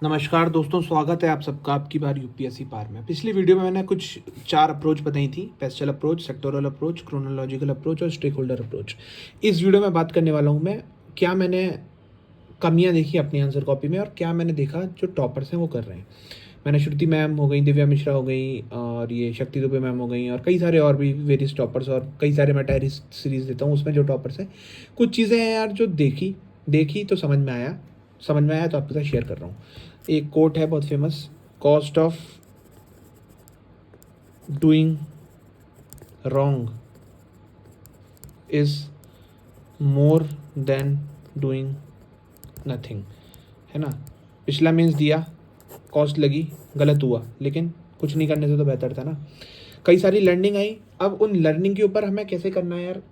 नमस्कार दोस्तों, स्वागत है आप सबका आपकी बार यूपीएससी पार में। पिछली वीडियो में मैंने कुछ 4 अप्रोच बताई थी: pastel approach, sectoral approach, chronological approach और स्टेक होल्डर अप्रोच। इस वीडियो में बात करने वाला हूँ मैं क्या मैंने कमियाँ देखी अपनी आंसर कॉपी में और क्या मैंने देखा जो टॉपर्स हैं वो कर रहे हैं। मैंने श्रुति मैम हो गई, दिव्या मिश्रा हो गई और ये शक्ति दुबे मैम हो गई और कई सारे और भी वेरियस टॉपर्स, और कई सारे मैं डायरी सीरीज़ देता हूँ उसमें जो टॉपर्स हैं। कुछ चीज़ें हैं यार जो देखी तो समझ में आया तो आपके साथ शेयर कर रहा हूँ। एक कोट है बहुत famous: cost of doing wrong is more than doing nothing, है ना। पिछला मीन्स दिया, कॉस्ट लगी, गलत हुआ, लेकिन कुछ नहीं करने से तो बेहतर था ना। कई सारी लर्निंग आई, अब उन लर्निंग के ऊपर हमें कैसे करना है यार,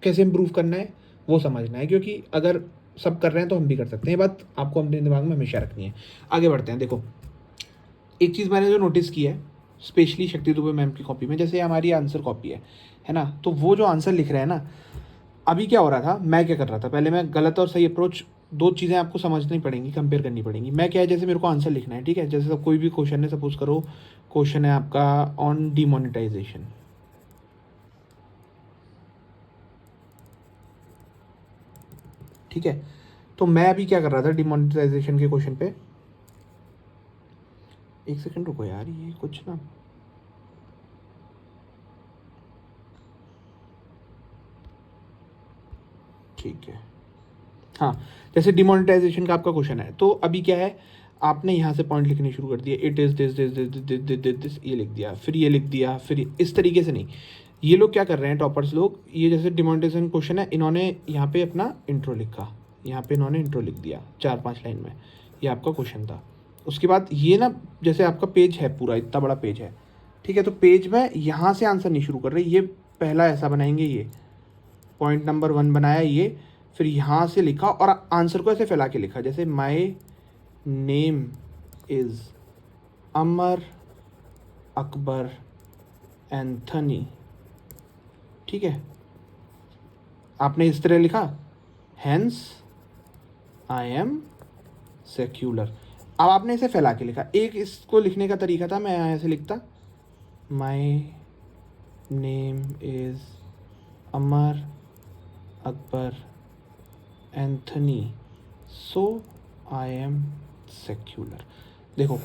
कैसे इम्प्रूव करना है वो समझना है, क्योंकि अगर सब कर रहे हैं तो हम भी कर सकते हैं। ये बात आपको अपने दिमाग में हमेशा रखनी है। आगे बढ़ते हैं। देखो, एक चीज़ मैंने जो नोटिस की है स्पेशली शक्ति दुबे मैम की कॉपी में, जैसे हमारी आंसर कॉपी है ना, तो वो जो आंसर लिख रहे हैं ना, अभी क्या हो रहा था, मैं क्या कर रहा था, पहले मैं गलत और सही अप्रोच, दो चीज़ें आपको समझनी पड़ेंगी, कंपेयर करनी पड़ेंगी। मैं क्या है, जैसे मेरे को आंसर लिखना है, ठीक है, जैसे सब कोई भी क्वेश्चन है, सपोज करो क्वेश्चन है आपका ऑन डिमोनेटाइजेशन, ठीक है। तो मैं अभी क्या कर रहा था डिमोनेटाइजेशन के क्वेश्चन पे, एक सेकंड रुको यार, ये कुछ ना, ठीक है, हाँ। जैसे डिमोनेटाइजेशन का आपका क्वेश्चन है, तो अभी क्या है, आपने यहाँ से पॉइंट लिखने शुरू कर दिए, it is this this this this this this this, ये लिख दिया, फिर ये लिख दिया, फिर इस तरीके से नहीं। ये लोग क्या कर रहे हैं, टॉपर्स लोग, ये जैसे डिमोनेटाइजेशन क्वेश्चन है, इन्होंने यहाँ पे अपना इंट्रो लिखा, यहाँ पे इन्होंने इंट्रो लिख दिया 4-5 लाइन में, ये आपका क्वेश्चन था। उसके बाद ये ना, जैसे आपका पेज है पूरा इतना बड़ा पेज है, ठीक है, तो पेज में यहाँ से आंसर नहीं शुरू कर रहे, ये पहला ऐसा बनाएंगे, ये पॉइंट नंबर 1 बनाया ये, फिर यहाँ से लिखा और आंसर को ऐसे फैला के लिखा, जैसे my name is Amar Akbar Anthony, ठीक है, आपने इस तरह लिखा, हैंस आई एम सेक्युलर। अब आपने इसे फैला के लिखा। एक इसको लिखने का तरीका था, मैं यहाँ ऐसे लिखता, my name is Amar Akbar Anthony, so I am secular. देखो,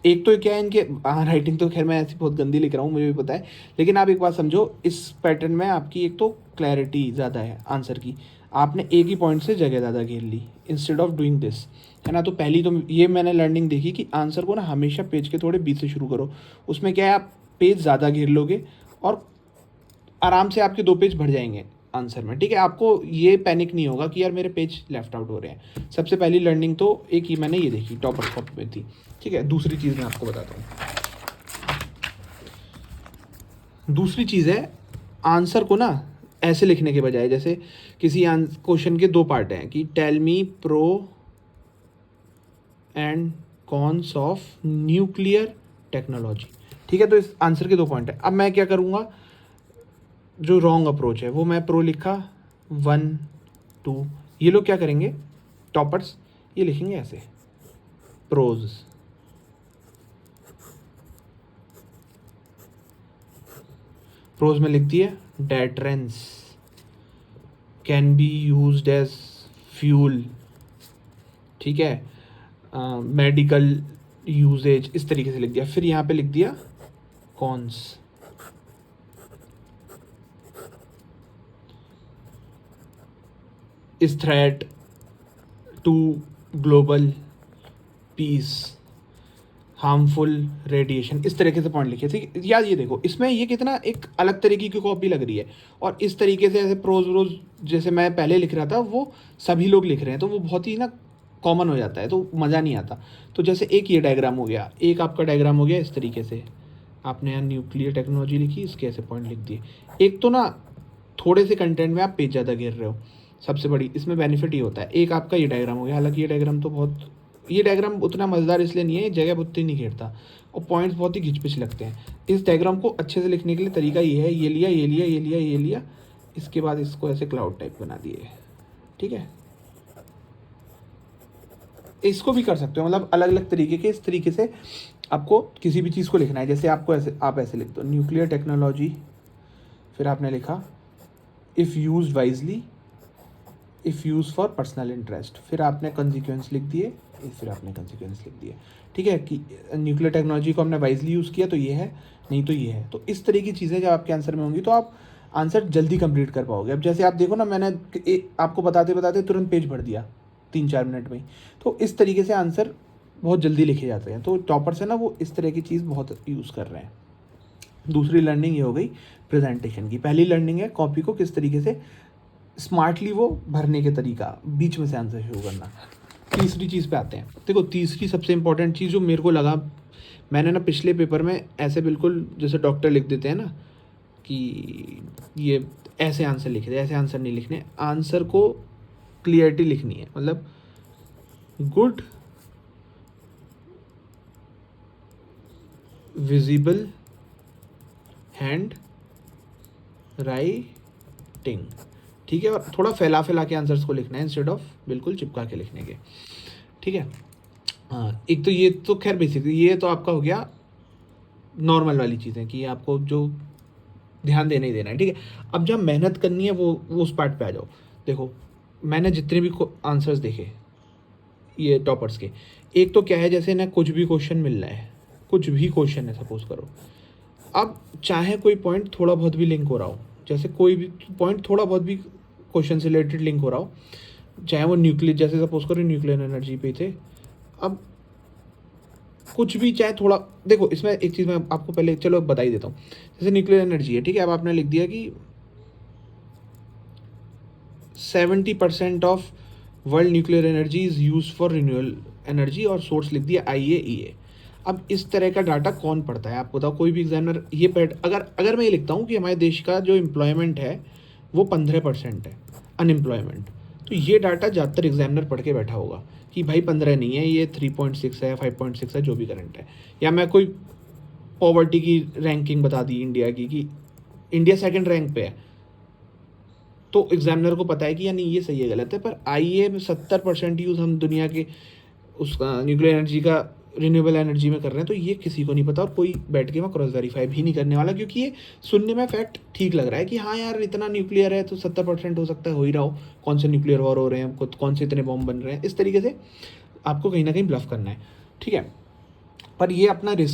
एक तो क्या है, इनके राइटिंग तो खैर मैं ऐसी बहुत गंदी लिख रहा हूँ, मुझे भी पता है, लेकिन आप एक बात समझो, इस पैटर्न में आपकी एक तो क्लैरिटी ज़्यादा है आंसर की, आपने एक ही पॉइंट से जगह ज़्यादा घेर ली इंस्टेड ऑफ डूइंग दिस, है ना। तो पहली तो ये मैंने लर्निंग देखी कि आंसर को ना हमेशा पेज के थोड़े बीच से शुरू करो, उसमें क्या है, आप पेज ज़्यादा घेर लोगे और आराम से आपके 2 पेज भर जाएंगे आंसर में, ठीक है। आपको ये पैनिक नहीं होगा कि यार मेरे पेज लेफ्ट आउट हो रहे हैं। सबसे पहली लर्निंग तो एक ही मैंने ये देखी, टॉपर कॉपी में थी, ठीक है। दूसरी चीज़ मैं आपको बताता हूँ, दूसरी चीज़ है, आंसर को ना ऐसे लिखने के बजाय, जैसे किसी क्वेश्चन के 2 पार्ट हैं कि tell me pros and cons of nuclear technology, ठीक है, तो इस आंसर के 2 पॉइंट है। अब मैं क्या करूँगा, जो रॉन्ग अप्रोच है वो मैं प्रो लिखा 1 2, ये लोग क्या करेंगे टॉपर्स, ये लिखेंगे ऐसे प्रोज, प्रोज में लिख दिए deterrence can be used as fuel, ठीक है, मेडिकल यूजेज, इस तरीके से लिख दिया। फिर यहाँ पे लिख दिया cons, is threat to global peace, harmful radiation, इस तरीके से पॉइंट लिखे, ठीक यार। ये देखो, इसमें ये कितना एक अलग तरीके की कॉपी लग रही है, और इस तरीके से ऐसे प्रोज रोज जैसे मैं पहले लिख रहा था वो सभी लोग लिख रहे हैं, तो वो बहुत ही ना कॉमन हो जाता है, तो मज़ा नहीं आता। तो जैसे एक ये डायग्राम हो गया, एक आपका डायग्राम हो गया इस तरीके से, आपने यहाँ न्यूक्लियर टेक्नोलॉजी लिखी, इसके ऐसे पॉइंट लिख दिए। एक तो ना थोड़े से कंटेंट में आप पेज ज़्यादा घेर रहे हो, सबसे बड़ी इसमें बेनिफिट ये होता है। एक आपका ये डायग्राम हो गया, हालांकि ये डायग्राम तो बहुत, ये डायग्राम उतना मज़ेदार इसलिए नहीं है, जगह उतनी नहीं घेरता और पॉइंट्स बहुत ही घिच पिच लगते हैं। इस डायग्राम को अच्छे से लिखने के लिए तरीका ये है, ये लिया, ये लिया, ये लिया, ये लिया, इसके बाद इसको ऐसे क्लाउड टाइप बना दिए, ठीक है। इसको भी कर सकते हो, मतलब अलग अलग तरीके के, इस तरीके से आपको किसी भी चीज़ को लिखना है। जैसे आपको ऐसे, आप ऐसे लिख दो न्यूक्लियर टेक्नोलॉजी, फिर आपने लिखा if use wisely, if use for personal interest, फिर आपने कंसिक्वेंस लिख दिए, फिर आपने कंसिक्वेंस लिख दिए। ठीक है कि न्यूक्लियर टेक्नोलॉजी को हमने वाइजली यूज़ किया तो ये है, नहीं तो ये है। तो इस तरह की चीज़ें जब आपके आंसर में होंगी तो आप आंसर जल्दी कंप्लीट कर पाओगे। अब जैसे आप देखो ना, मैंने आपको बताते बताते तुरंत पेज भर दिया 3-4 मिनट में ही। तो इस तरीके से आंसर बहुत जल्दी लिखे जाते हैं। तो टॉपर्स है ना, वो इस तरह की चीज़ बहुत यूज़ कर रहे हैं। दूसरी लर्निंग ये हो गई प्रेजेंटेशन की। पहली लर्निंग है कॉपी को किस तरीके से स्मार्टली वो भरने के तरीका, बीच में से आंसर शुरू करना। तीसरी चीज़ पे आते हैं। देखो तीसरी सबसे इंपॉर्टेंट चीज़ जो मेरे को लगा, मैंने ना पिछले पेपर में ऐसे बिल्कुल जैसे डॉक्टर लिख देते हैं ना कि ये ऐसे आंसर लिखे थे, ऐसे आंसर नहीं लिखने, आंसर को क्लियरिटी लिखनी है। मतलब गुड विजिबल हैंड राइटिंग, ठीक है। और थोड़ा फैला फैला के आंसर्स को लिखना है इंस्टेड ऑफ बिल्कुल चिपका के लिखने के, ठीक है। हाँ, एक तो ये तो खैर बेसिक, ये तो आपका हो गया नॉर्मल वाली चीज़ें कि आपको जो ध्यान देना ही देना है, ठीक है। अब जब मेहनत करनी है वो उस पार्ट पे आ जाओ। देखो मैंने जितने भी आंसर्स देखे ये टॉपर्स के, एक तो क्या है, जैसे ना कुछ भी क्वेश्चन मिल रहा है, कुछ भी क्वेश्चन है सपोज करो, अब चाहे कोई पॉइंट थोड़ा बहुत भी लिंक हो रहा हो, जैसे कोई भी पॉइंट थोड़ा बहुत भी क्वेश्चन से रिलेटेड लिंक हो रहा हो, चाहे वो न्यूक्लियर, जैसे सपोज करो न्यूक्लियर एनर्जी पे थे, अब कुछ भी चाहे थोड़ा, देखो इसमें एक चीज़ मैं आपको पहले चलो बता ही देता हूँ। जैसे न्यूक्लियर एनर्जी है, ठीक है, अब आपने लिख दिया कि 70% of world nuclear energy is use for renewable energy, और सोर्स लिख दिया IAEA। अब इस तरह का डाटा कौन पढ़ता है आप बताओ, कोई भी एग्जामिनर ये पैट, अगर मैं ये लिखता हूँ कि हमारे देश का जो एम्प्लॉयमेंट है वो 15% है अनएम्प्लॉयमेंट, तो ये डाटा ज़्यादातर एग्जामिनर पढ़ के बैठा होगा कि भाई 15 नहीं है, ये 3.6 है, 5.6 है, जो भी करंट है। या मैं कोई पॉवर्टी की रैंकिंग बता दी इंडिया की कि इंडिया सेकंड रैंक पे है, तो एग्जामिनर को पता है कि यानी ये सही है गलत है। पर IAEA में 70% यूज़ हम दुनिया के उसका न्यूक्लियर एनर्जी का रिन्यूएबल एनर्जी में कर रहे हैं, तो ये किसी को नहीं पता, और कोई बैठ के वहाँ क्रॉस वेरीफाई भी नहीं करने वाला, क्योंकि ये सुनने में फैक्ट ठीक लग रहा है कि हाँ यार इतना न्यूक्लियर है तो 70% हो सकता है हो ही रहा हो, कौन से न्यूक्लियर वॉर हो रहे हैं, कौन से इतने बॉम्ब बन रहे हैं, इस तरीके से आपको कहीं ना कहीं ब्लफ करना है, ठीक है। पर ये अपना रिस्क